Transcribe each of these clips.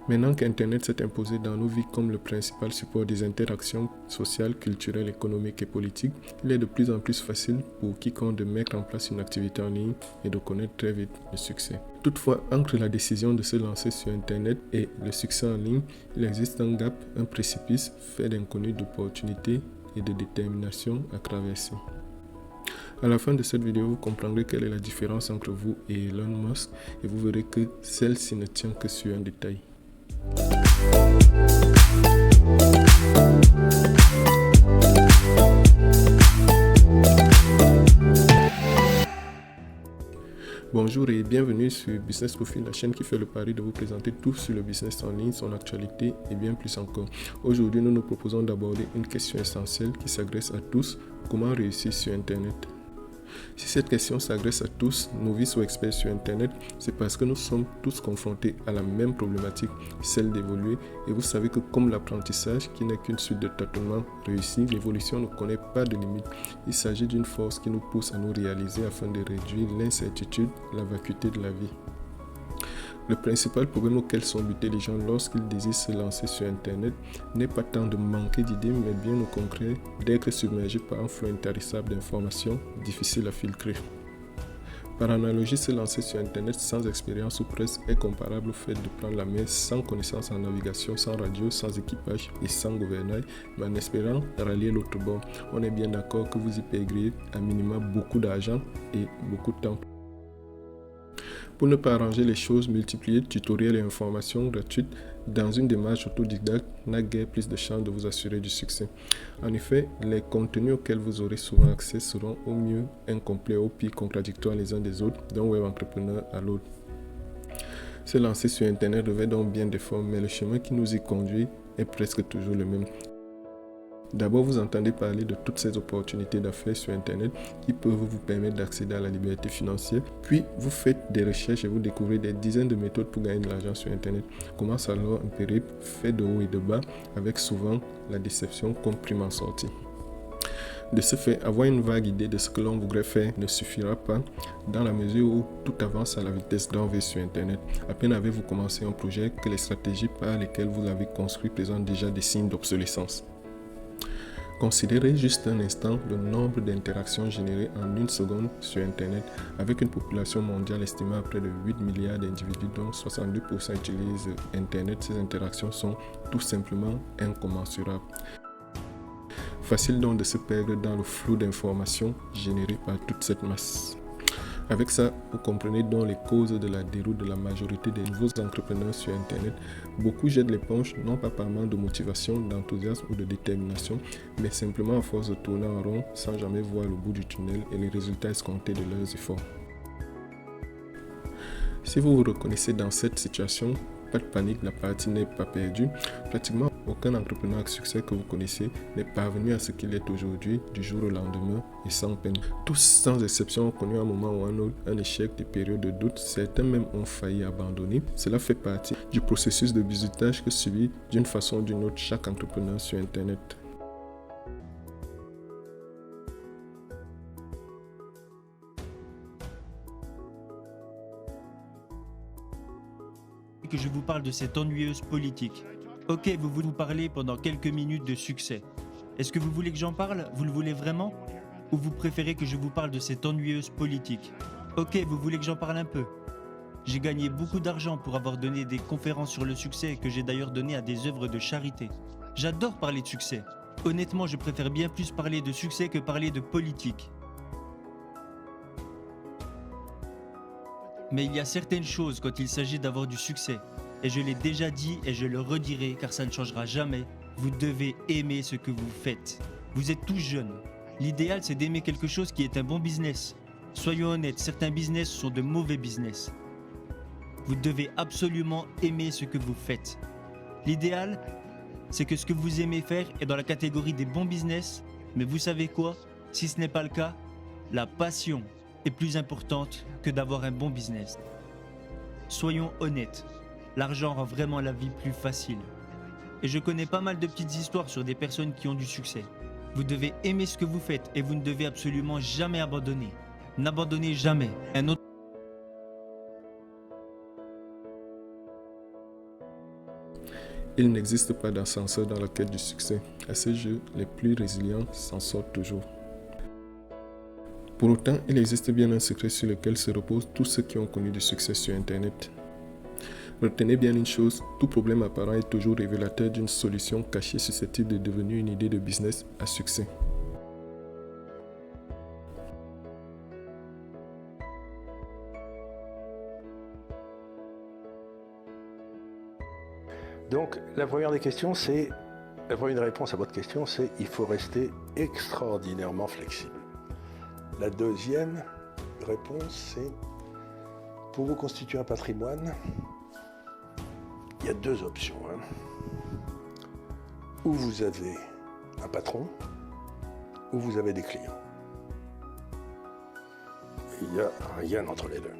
Maintenant qu'Internet s'est imposé dans nos vies comme le principal support des interactions sociales, culturelles, économiques et politiques, il est de plus en plus facile pour quiconque de mettre en place une activité en ligne et de connaître très vite le succès. Toutefois, entre la décision de se lancer sur Internet et le succès en ligne, il existe un gap, un précipice fait d'inconnus, d'opportunités et de détermination à traverser. À la fin de cette vidéo, vous comprendrez quelle est la différence entre vous et Elon Musk et vous verrez que celle-ci ne tient que sur un détail. Bonjour et bienvenue sur Business Profil, la chaîne qui fait le pari de vous présenter tout sur le business en ligne, son actualité et bien plus encore. Aujourd'hui, nous nous proposons d'aborder une question essentielle qui s'adresse à tous: comment réussir sur Internet? Si cette question s'adresse à tous, novices ou experts sur Internet, c'est parce que nous sommes tous confrontés à la même problématique, celle d'évoluer. Et vous savez que comme l'apprentissage, qui n'est qu'une suite de tâtonnements réussis, l'évolution ne connaît pas de limite. Il s'agit d'une force qui nous pousse à nous réaliser afin de réduire l'incertitude, la vacuité de la vie. Le principal problème auquel sont butés les gens lorsqu'ils désirent se lancer sur Internet n'est pas tant de manquer d'idées, mais bien au contraire d'être submergé par un flot intarissable d'informations difficiles à filtrer. Par analogie, se lancer sur Internet sans expérience ou presque est comparable au fait de prendre la mer sans connaissance en navigation, sans radio, sans équipage et sans gouvernail, mais en espérant rallier l'autre bord. On est bien d'accord que vous y perdriez à minima beaucoup d'argent et beaucoup de temps. Pour ne pas arranger les choses, multiplier tutoriels et informations gratuites dans une démarche autodidacte n'a guère plus de chances de vous assurer du succès. En effet, les contenus auxquels vous aurez souvent accès seront au mieux incomplets, au pire contradictoires les uns des autres, d'un web entrepreneur à l'autre. Se lancer sur Internet revêt donc bien des formes, mais le chemin qui nous y conduit est presque toujours le même. D'abord, vous entendez parler de toutes ces opportunités d'affaires sur Internet qui peuvent vous permettre d'accéder à la liberté financière. Puis, vous faites des recherches et vous découvrez des dizaines de méthodes pour gagner de l'argent sur Internet. Commence alors un périple fait de haut et de bas, avec souvent la déception comme prime en sortie. De ce fait, avoir une vague idée de ce que l'on voudrait faire ne suffira pas dans la mesure où tout avance à la vitesse d'un V sur Internet. À peine avez-vous commencé un projet que les stratégies par lesquelles vous l'avez construit présentent déjà des signes d'obsolescence. Considérez juste un instant le nombre d'interactions générées en une seconde sur Internet. Avec une population mondiale estimée à près de 8 milliards d'individus dont 62% utilisent Internet, ces interactions sont tout simplement incommensurables. Facile donc de se perdre dans le flou d'informations générées par toute cette masse. Avec ça, vous comprenez donc les causes de la déroute de la majorité des nouveaux entrepreneurs sur Internet. Beaucoup jettent l'éponge, non pas par manque de motivation, d'enthousiasme ou de détermination, mais simplement à force de tourner en rond sans jamais voir le bout du tunnel et les résultats escomptés de leurs efforts. Si vous vous reconnaissez dans cette situation, pas de panique, la partie n'est pas perdue. Pratiquement aucun entrepreneur à succès que vous connaissez n'est parvenu à ce qu'il est aujourd'hui, du jour au lendemain et sans peine. Tous sans exception ont connu à un moment ou à un autre un échec, des périodes de doute. Certains même ont failli abandonner. Cela fait partie du processus de bizutage que subit d'une façon ou d'une autre chaque entrepreneur sur Internet. Que je vous parle de cette ennuyeuse politique. Ok, vous voulez vous parler pendant quelques minutes de succès. Est-ce que vous voulez que j'en parle? Vous le voulez vraiment? Ou vous préférez que je vous parle de cette ennuyeuse politique? Ok, vous voulez que j'en parle un peu? J'ai gagné beaucoup d'argent pour avoir donné des conférences sur le succès que j'ai d'ailleurs donné à des œuvres de charité. J'adore parler de succès. Honnêtement, je préfère bien plus parler de succès que parler de politique. Mais il y a certaines choses quand il s'agit d'avoir du succès. Et je l'ai déjà dit et je le redirai car ça ne changera jamais. Vous devez aimer ce que vous faites. Vous êtes tous jeunes. L'idéal, c'est d'aimer quelque chose qui est un bon business. Soyons honnêtes, certains business sont de mauvais business. Vous devez absolument aimer ce que vous faites. L'idéal, c'est que ce que vous aimez faire est dans la catégorie des bons business. Mais vous savez quoi? Si ce n'est pas le cas, la passion est plus importante que d'avoir un bon business. Soyons honnêtes, l'argent rend vraiment la vie plus facile. Et je connais pas mal de petites histoires sur des personnes qui ont du succès. Vous devez aimer ce que vous faites et vous ne devez absolument jamais abandonner. N'abandonnez jamais. Il n'existe pas d'ascenseur dans la quête du succès. À ce jeu, les plus résilients s'en sortent toujours. Pour autant, il existe bien un secret sur lequel se reposent tous ceux qui ont connu du succès sur Internet. Retenez bien une chose, tout problème apparent est toujours révélateur d'une solution cachée susceptible de devenir une idée de business à succès. Donc, la première réponse à votre question, c'est il faut rester extraordinairement flexible. La deuxième réponse, c'est pour vous constituer un patrimoine, il y a deux options. Ou vous avez un patron, ou vous avez des clients. Il n'y a rien entre les deux.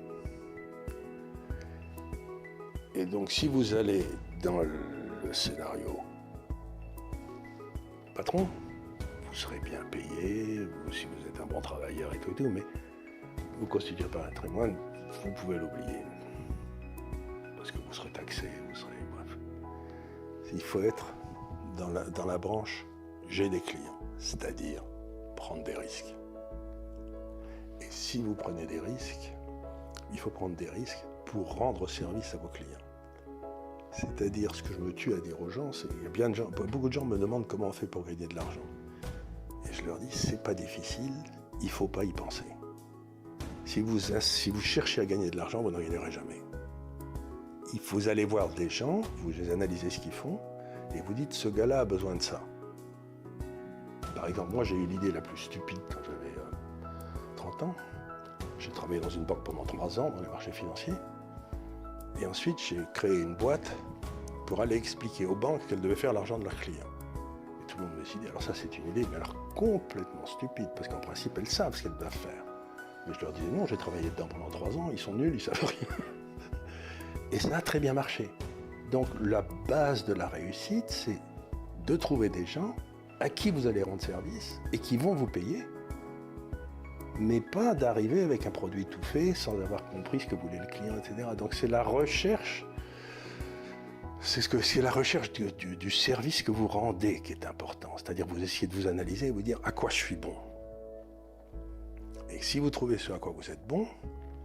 Et donc, si vous allez dans le scénario patron, vous serez bien payé, si vous êtes un bon travailleur et tout, mais vous ne constituez pas un patrimoine, vous pouvez l'oublier. Parce que vous serez taxé, bref. Il faut être dans la branche j'ai des clients, c'est-à-dire prendre des risques. Et si vous prenez des risques, il faut prendre des risques pour rendre service à vos clients. C'est-à-dire, ce que je me tue à dire aux gens, c'est qu'il y a bien de gens, beaucoup de gens me demandent comment on fait pour gagner de l'argent. Et je leur dis, c'est pas difficile, il ne faut pas y penser. Si vous cherchez à gagner de l'argent, vous n'en gagnerez jamais. Vous allez voir des gens, vous analysez ce qu'ils font, et vous dites, ce gars-là a besoin de ça. Par exemple, moi j'ai eu l'idée la plus stupide quand j'avais 30 ans. J'ai travaillé dans une banque pendant 3 ans, dans les marchés financiers. Et ensuite, j'ai créé une boîte pour aller expliquer aux banques qu'elles devaient faire l'argent de leurs clients. Et tout le monde me dit, alors ça c'est une idée, mais alors complètement stupide, parce qu'en principe, elles savent ce qu'elles doivent faire. Mais je leur disais, non, j'ai travaillé dedans pendant 3 ans, ils sont nuls, ils savent rien. Et ça a très bien marché. Donc la base de la réussite, c'est de trouver des gens à qui vous allez rendre service et qui vont vous payer, mais pas d'arriver avec un produit tout fait sans avoir compris ce que voulait le client, etc. Donc c'est la recherche, c'est la recherche du service que vous rendez qui est important. C'est-à-dire vous essayez de vous analyser et vous dire à quoi je suis bon. Et si vous trouvez ce à quoi vous êtes bon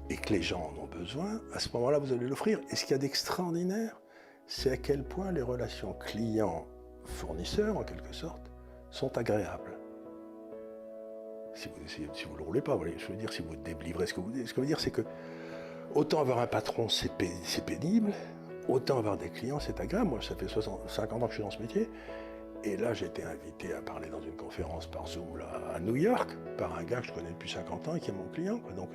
et que les gens en ont besoin, à ce moment-là vous allez l'offrir. Et ce qu'il y a d'extraordinaire, c'est à quel point les relations client-fournisseur, en quelque sorte, sont agréables. Si vous ne le roulez pas, je veux dire, si vous délivrez ce que je veux dire, c'est que autant avoir un patron, c'est pénible, autant avoir des clients, c'est agréable. Moi, ça fait 50 ans que je suis dans ce métier, et là, j'ai été invité à parler dans une conférence par Zoom là, à New York, par un gars que je connais depuis 50 ans et qui est mon client. Donc,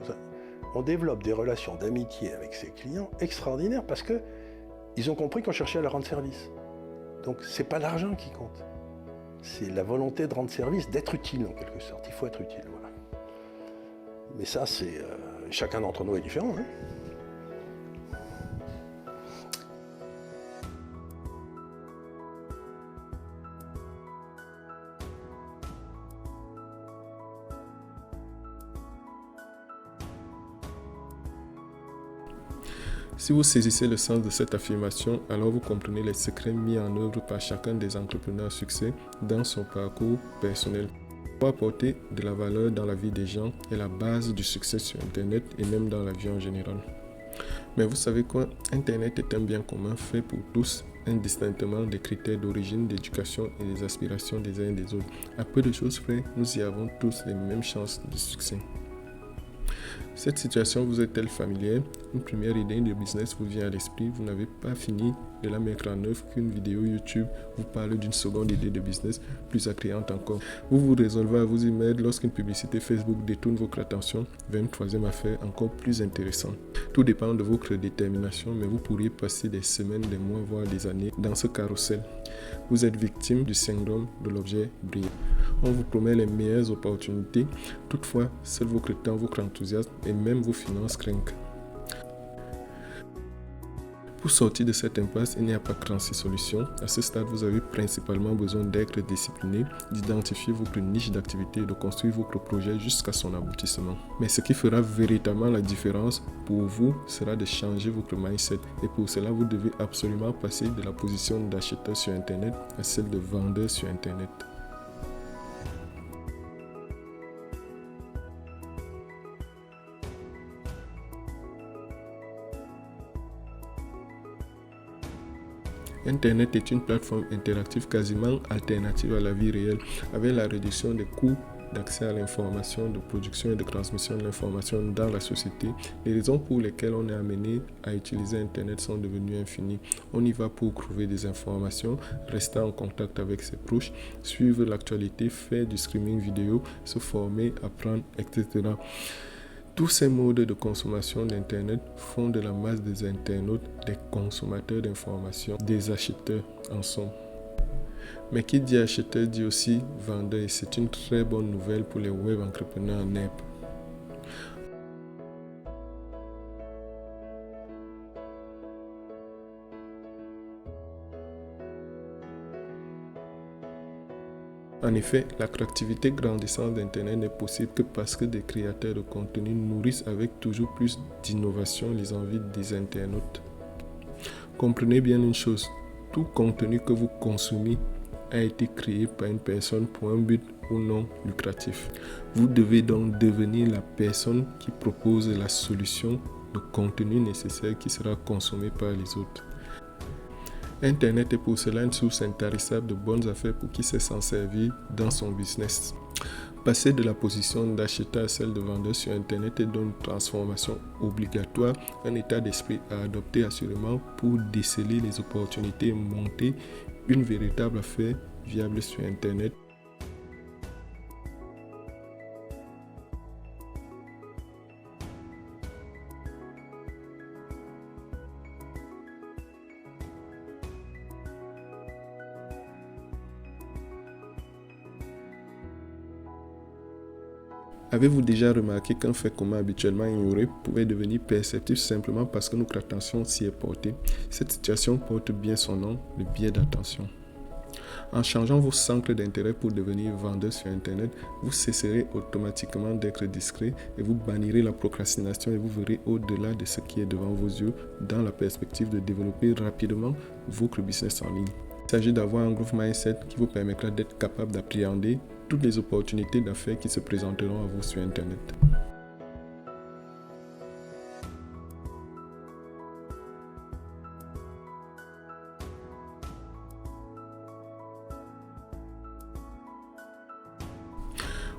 on développe des relations d'amitié avec ses clients extraordinaires parce qu'ils ont compris qu'on cherchait à leur rendre service. Donc, c'est pas l'argent qui compte. C'est la volonté de rendre service, d'être utile en quelque sorte. Il faut être utile, voilà. Mais ça, c'est... chacun d'entre nous est différent. Si vous saisissez le sens de cette affirmation, alors vous comprenez les secrets mis en œuvre par chacun des entrepreneurs à succès dans son parcours personnel. Pour apporter de la valeur dans la vie des gens est la base du succès sur Internet et même dans la vie en général. Mais vous savez quoi? Internet est un bien commun fait pour tous, indistinctement des critères d'origine, d'éducation et des aspirations des uns et des autres. À peu de choses près, nous y avons tous les mêmes chances de succès. Cette situation vous est-elle familière? Une première idée de business vous vient à l'esprit, vous n'avez pas fini de la mettre en œuvre qu'une vidéo YouTube vous parle d'une seconde idée de business plus attrayante encore. Vous vous résolvez à vous y mettre lorsqu'une publicité Facebook détourne votre attention vers une troisième affaire encore plus intéressante. Tout dépend de votre détermination, mais vous pourriez passer des semaines, des mois, voire des années dans ce carrousel. Vous êtes victime du syndrome de l'objet brillant. On vous promet les meilleures opportunités, toutefois, seul votre temps, votre enthousiasme et même vos finances craignent. Pour sortir de cette impasse, il n'y a pas 36 solutions. À ce stade, vous avez principalement besoin d'être discipliné, d'identifier votre niche d'activité et de construire votre projet jusqu'à son aboutissement. Mais ce qui fera véritablement la différence pour vous sera de changer votre mindset. Et pour cela, vous devez absolument passer de la position d'acheteur sur Internet à celle de vendeur sur Internet. Internet est une plateforme interactive quasiment alternative à la vie réelle, avec la réduction des coûts d'accès à l'information, de production et de transmission de l'information dans la société. Les raisons pour lesquelles on est amené à utiliser Internet sont devenues infinies. On y va pour trouver des informations, rester en contact avec ses proches, suivre l'actualité, faire du streaming vidéo, se former, apprendre, etc. Tous ces modes de consommation d'Internet font de la masse des internautes des consommateurs d'informations, des acheteurs en somme. Mais qui dit acheteur dit aussi vendeur et c'est une très bonne nouvelle pour les web entrepreneurs en herbe. En effet, l'attractivité grandissante d'Internet n'est possible que parce que des créateurs de contenu nourrissent avec toujours plus d'innovation les envies des internautes. Comprenez bien une chose, tout contenu que vous consommez a été créé par une personne pour un but ou non lucratif. Vous devez donc devenir la personne qui propose la solution de contenu nécessaire qui sera consommé par les autres. Internet est pour cela une source intarissable de bonnes affaires pour qui sait s'en servir dans son business. Passer de la position d'acheteur à celle de vendeur sur Internet est donc une transformation obligatoire, un état d'esprit à adopter assurément pour déceler les opportunités et monter une véritable affaire viable sur Internet. Avez-vous déjà remarqué qu'un fait commun habituellement ignoré pouvait devenir perceptif simplement parce que notre attention s'y est portée? Cette situation porte bien son nom, le biais d'attention. En changeant vos centres d'intérêt pour devenir vendeur sur Internet, vous cesserez automatiquement d'être discret et vous bannirez la procrastination et vous verrez au-delà de ce qui est devant vos yeux dans la perspective de développer rapidement votre business en ligne. Il s'agit d'avoir un growth mindset qui vous permettra d'être capable d'appréhender toutes les opportunités d'affaires qui se présenteront à vous sur Internet.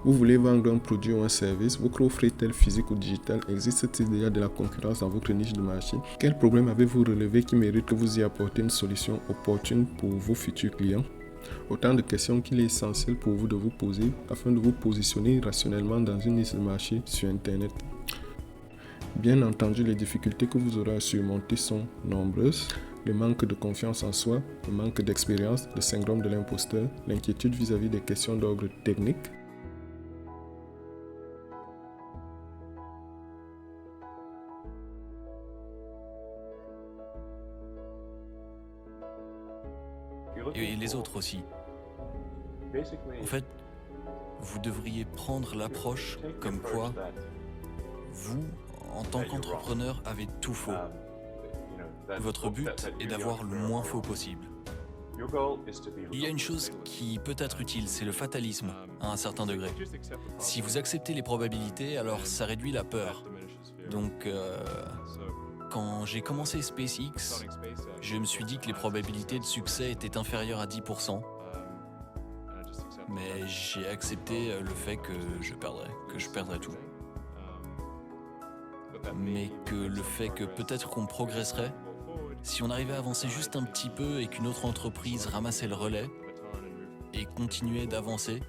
Vous voulez vendre un produit ou un service, votre offre est-elle physique ou digitale? Existe-t-il déjà de la concurrence dans votre niche de marché? Quel problème avez-vous relevé qui mérite que vous y apportez une solution opportune pour vos futurs clients? Autant de questions qu'il est essentiel pour vous de vous poser afin de vous positionner rationnellement dans une niche de marché sur Internet. Bien entendu, les difficultés que vous aurez à surmonter sont nombreuses. Le manque de confiance en soi, le manque d'expérience, le syndrome de l'imposteur, l'inquiétude vis-à-vis des questions d'ordre technique. Et les autres aussi. En fait, vous devriez prendre l'approche comme quoi vous, en tant qu'entrepreneur, avez tout faux. Votre but est d'avoir le moins faux possible. Il y a une chose qui peut être utile, c'est le fatalisme, à un certain degré. Si vous acceptez les probabilités, alors ça réduit la peur. Donc, quand j'ai commencé SpaceX, je me suis dit que les probabilités de succès étaient inférieures à 10%. Mais j'ai accepté le fait que je perdrais tout. Mais que le fait que peut-être qu'on progresserait, si on arrivait à avancer juste un petit peu et qu'une autre entreprise ramassait le relais et continuait d'avancer,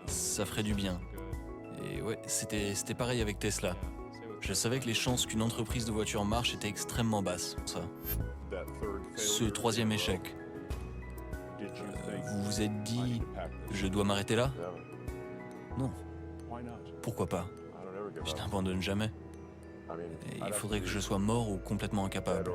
ça ferait du bien. Et ouais, c'était pareil avec Tesla. Je savais que les chances qu'une entreprise de voitures marche étaient extrêmement basses. Ça. Ce troisième échec, vous vous êtes dit, je dois m'arrêter là? Non. Pourquoi pas? Je n'abandonne jamais. Et il faudrait que je sois mort ou complètement incapable.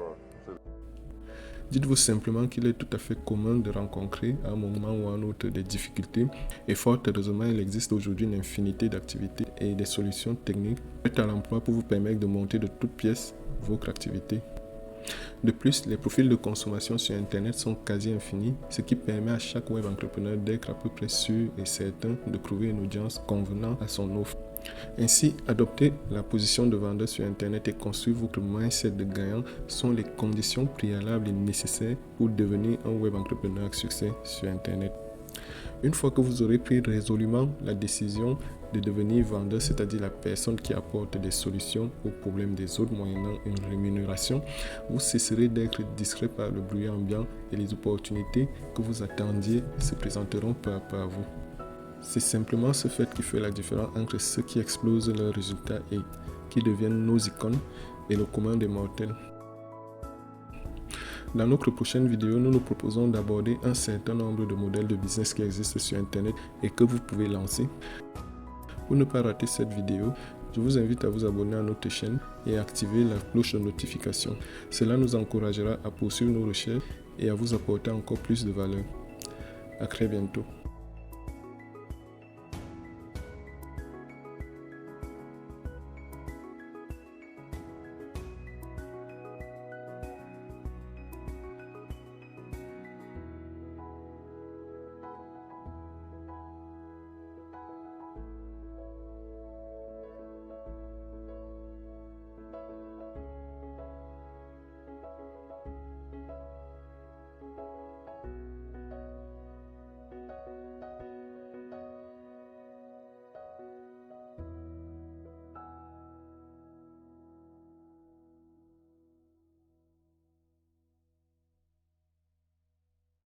Dites-vous simplement qu'il est tout à fait commun de rencontrer à un moment ou à un autre des difficultés et fort heureusement, il existe aujourd'hui une infinité d'activités et des solutions techniques prêtes à l'emploi pour vous permettre de monter de toutes pièces votre activité. De plus, les profils de consommation sur Internet sont quasi infinis, ce qui permet à chaque web entrepreneur d'être à peu près sûr et certain de trouver une audience convenant à son offre. Ainsi, adopter la position de vendeur sur Internet et construire votre mindset de gagnant sont les conditions préalables et nécessaires pour devenir un web entrepreneur à succès sur Internet. Une fois que vous aurez pris résolument la décision de devenir vendeur, c'est-à-dire la personne qui apporte des solutions aux problèmes des autres moyennant une rémunération, vous cesserez d'être distrait par le bruit ambiant et les opportunités que vous attendiez se présenteront peu à peu à vous. C'est simplement ce fait qui fait la différence entre ceux qui explosent leurs résultats et qui deviennent nos icônes et le commun des mortels. Dans notre prochaine vidéo, nous nous proposons d'aborder un certain nombre de modèles de business qui existent sur Internet et que vous pouvez lancer. Pour ne pas rater cette vidéo, je vous invite à vous abonner à notre chaîne et à activer la cloche de notification. Cela nous encouragera à poursuivre nos recherches et à vous apporter encore plus de valeur. À très bientôt.